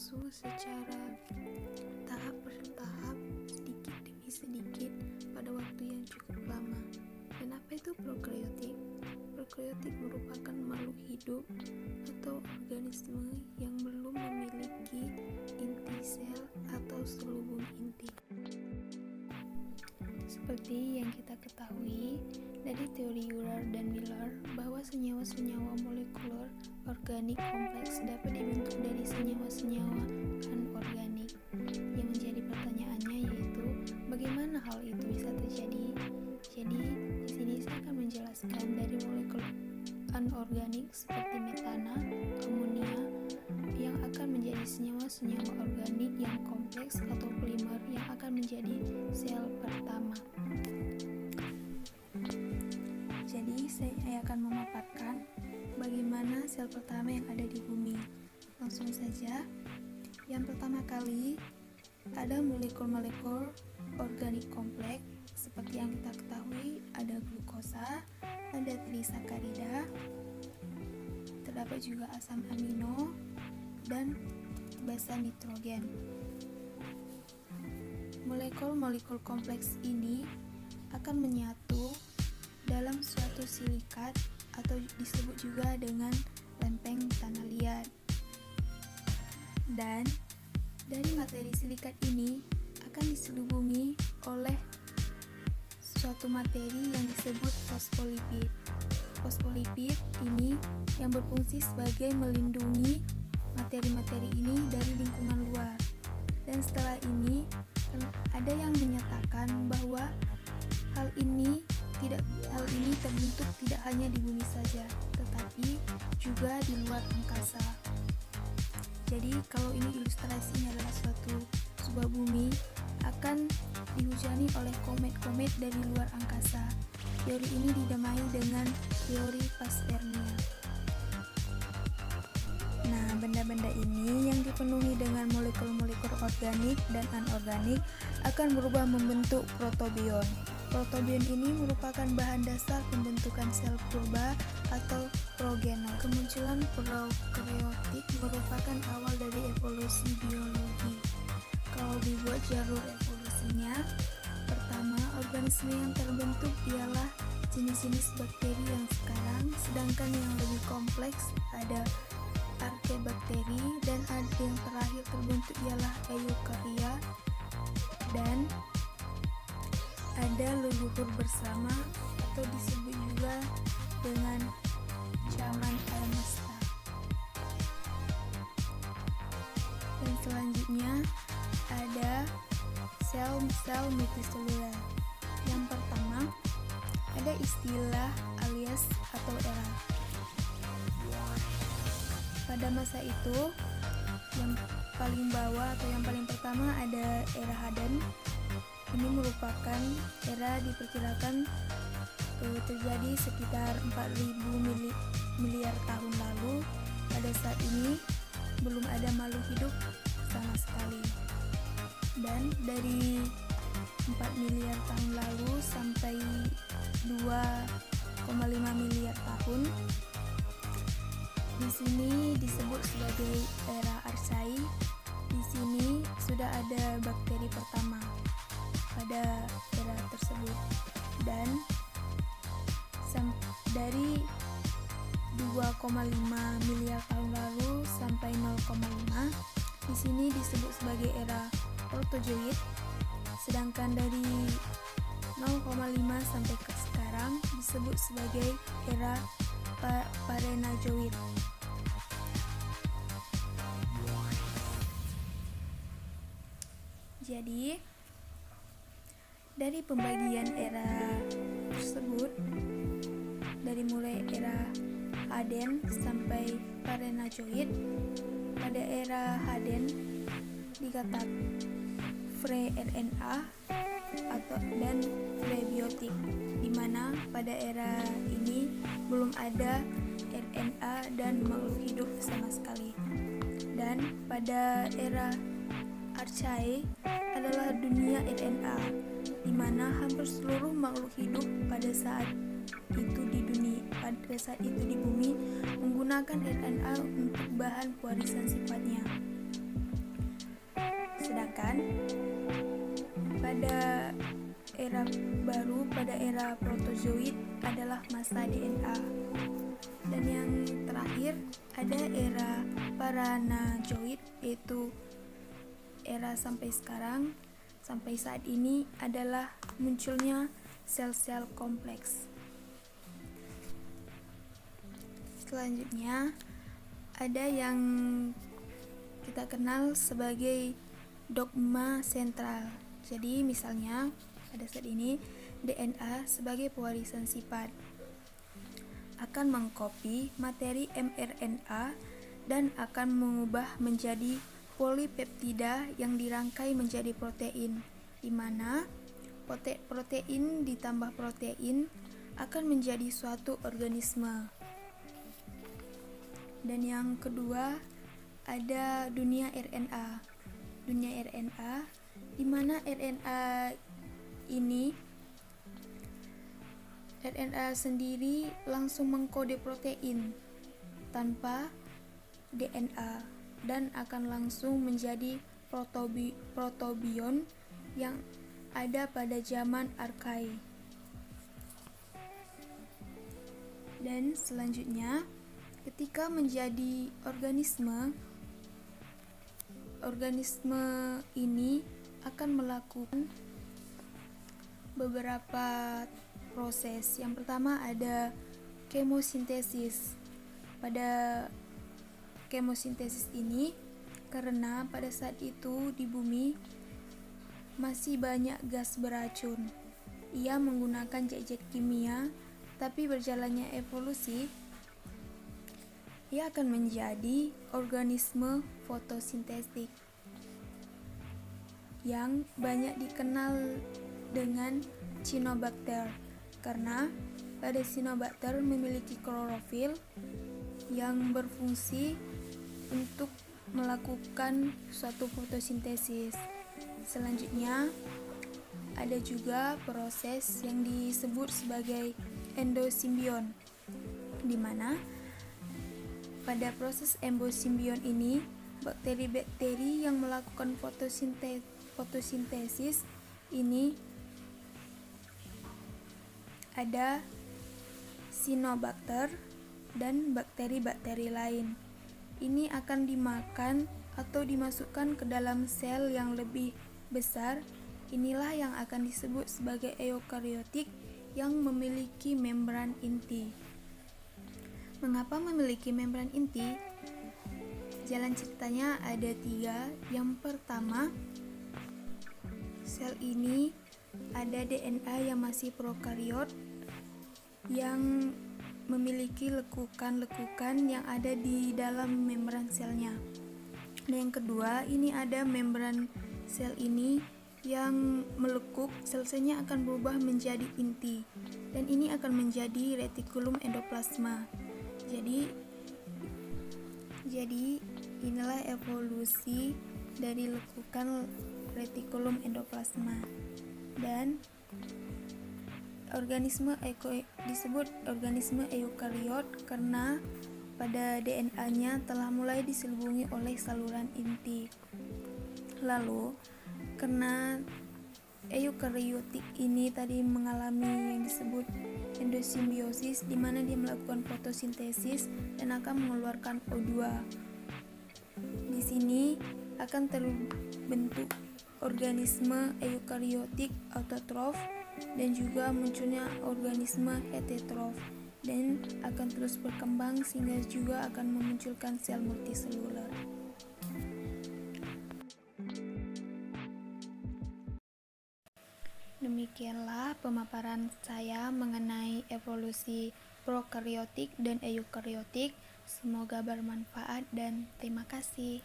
berlangsung secara tahap per tahap, sedikit demi sedikit, pada waktu yang cukup lama. Dan apa itu prokaryotik? Prokaryotik merupakan makhluk hidup atau organisme yang belum memiliki inti sel atau selubung inti. Seperti yang kita ketahui dari teori Euler dan Miller bahwa senyawa-senyawa molekuler organik kompleks dapat dibentuk dari senyawa-senyawa anorganik. Yang menjadi pertanyaannya yaitu bagaimana hal itu bisa terjadi? Jadi di sini saya akan menjelaskan dari molekul anorganik seperti metana, amonia yang akan menjadi senyawa-senyawa organik yang kompleks atau polimer yang akan menjadi sel pertama. Jadi saya akan memaparkan bagaimana sel pertama yang ada di bumi. Langsung saja. Yang pertama kali ada molekul-molekul organik kompleks seperti yang kita ketahui, ada glukosa, ada trisakarida, terdapat juga asam amino dan basa nitrogen. Molekul-molekul kompleks ini akan menyatu dalam suatu silikat atau disebut juga dengan lempeng tanah liat. Dan dari materi silikat ini akan diselubungi oleh suatu materi yang disebut fosfolipid. Fosfolipid ini yang berfungsi sebagai melindungi materi-materi ini dari lingkungan luar. Dan setelah ini ada yang menyatakan bahwa hal ini terbentuk tidak hanya di bumi saja, tetapi juga di luar angkasa. Jadi kalau ini ilustrasinya adalah sebuah bumi akan dihujani oleh komet-komet dari luar angkasa. Teori ini dinamai dengan teori Pasternia. Nah, benda-benda ini yang dipenuhi dengan molekul-molekul organik dan anorganik akan berubah membentuk protobion. Protobion ini merupakan bahan dasar pembentukan sel purba atau progenol. Kemunculan prokaryotik merupakan awal dari evolusi biologi. Kalau dibuat jalur evolusinya, pertama, organisme yang terbentuk ialah jenis-jenis bakteri yang sekarang, sedangkan yang lebih kompleks ada arkebakteri, dan ada yang terakhir terbentuk ialah eukarya, dan ada leluhur bersama atau disebut juga dengan zaman Almasta. Dan selanjutnya ada sel multiselular. Yang pertama ada istilah alias atau era. Pada masa itu yang paling bawah atau yang paling pertama ada era Haden. Ini merupakan era diperkirakan terjadi sekitar 4.000 miliar tahun lalu. Pada saat ini belum ada makhluk hidup sama sekali. Dan dari 4 miliar tahun lalu sampai 2,5 miliar tahun, di sini disebut sebagai era Archaea. Di sini sudah ada bakteri pertama pada era tersebut, dan dari 2,5 miliar tahun lalu sampai 0,5 di sini disebut sebagai era Protozoik, sedangkan dari 0,5 sampai ke sekarang disebut sebagai era Parenozoik. Jadi dari pembagian era tersebut, dari mulai era Haden sampai Parenozoik, pada era Haden dikatakan pre-RNA dan prebiotik, di mana pada era ini belum ada RNA dan makhluk hidup sama sekali. Dan pada era Archaea adalah dunia RNA, di mana hampir seluruh makhluk hidup pada saat itu di bumi menggunakan RNA untuk bahan pewarisan sifatnya. Sedangkan pada era baru, pada era protozoit adalah masa DNA. Dan yang terakhir ada era paranazoid, yaitu era sampai sekarang, sampai saat ini adalah munculnya sel-sel kompleks. Selanjutnya ada yang kita kenal sebagai dogma sentral. Jadi misalnya pada saat ini DNA sebagai pewarisan sifat akan mengcopy materi mRNA dan akan mengubah menjadi polipeptida yang dirangkai menjadi protein, di mana protein ditambah protein akan menjadi suatu organisme. Dan yang kedua ada dunia RNA. Dunia RNA di mana RNA sendiri langsung mengkode protein tanpa DNA dan akan langsung menjadi protobion yang ada pada zaman arkai. Dan selanjutnya, ketika menjadi organisme ini akan melakukan beberapa proses. Yang pertama ada kemosintesis. Pada kemosintesis ini, karena pada saat itu di bumi masih banyak gas beracun, ia menggunakan zat-zat kimia, tapi berjalannya evolusi, ia akan menjadi organisme fotosintetik yang banyak dikenal dengan Cyanobacter, karena pada Cyanobacter memiliki klorofil yang berfungsi untuk melakukan suatu fotosintesis. Selanjutnya ada juga proses yang disebut sebagai endosimbion, di mana pada proses endosimbion ini bakteri-bakteri yang melakukan fotosintesis ini ada Cyanobacter dan bakteri-bakteri lain. Ini akan dimakan atau dimasukkan ke dalam sel yang lebih besar. Inilah yang akan disebut sebagai eukariotik yang memiliki membran inti. Mengapa memiliki membran inti? Jalan ceritanya ada 3. Yang pertama, sel ini ada DNA yang masih prokariot yang memiliki lekukan-lekukan yang ada di dalam membran selnya. Dan yang kedua, ini ada membran sel ini yang melekuk, sel-selnya akan berubah menjadi inti, dan ini akan menjadi retikulum endoplasma. Jadi inilah evolusi dari lekukan retikulum endoplasma. Dan organisme disebut organisme eukariot karena pada DNA-nya telah mulai diselubungi oleh saluran inti. Lalu, karena eukariotik ini tadi mengalami yang disebut endosimbiosis, di mana dia melakukan fotosintesis dan akan mengeluarkan O2. Di sini akan terbentuk organisme eukariotik autotrof dan juga munculnya organisme heterotrof, dan akan terus berkembang sehingga juga akan memunculkan sel multiseluler. Demikianlah pemaparan saya mengenai evolusi prokariotik dan eukariotik. Semoga bermanfaat dan terima kasih.